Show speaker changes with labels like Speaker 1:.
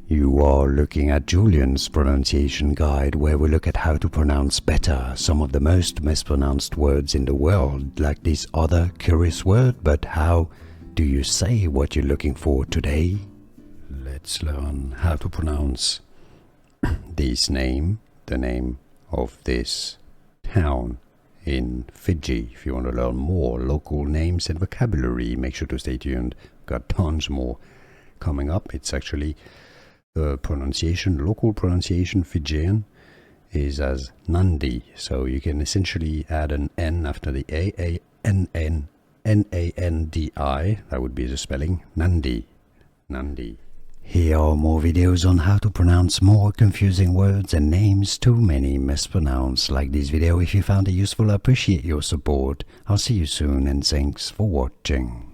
Speaker 1: You are looking at Julian's pronunciation guide, where we look at how to pronounce better some of the most mispronounced words in the world, like this other curious word. But how do you say what you're looking for today? Let's learn how to pronounce this name, the name of this town in Fiji. If you want to learn more local names and vocabulary, make sure to stay tuned. Got tons more coming up. It's actually the pronunciation, local pronunciation Fijian is as Nadi. So you can essentially add an N after the N-A-N-D-I. That would be the spelling. Nadi. Nadi. Here are more videos on how to pronounce more confusing words and names too many mispronounced. Like this video if you found it useful. I appreciate your support. I'll see you soon and thanks for watching.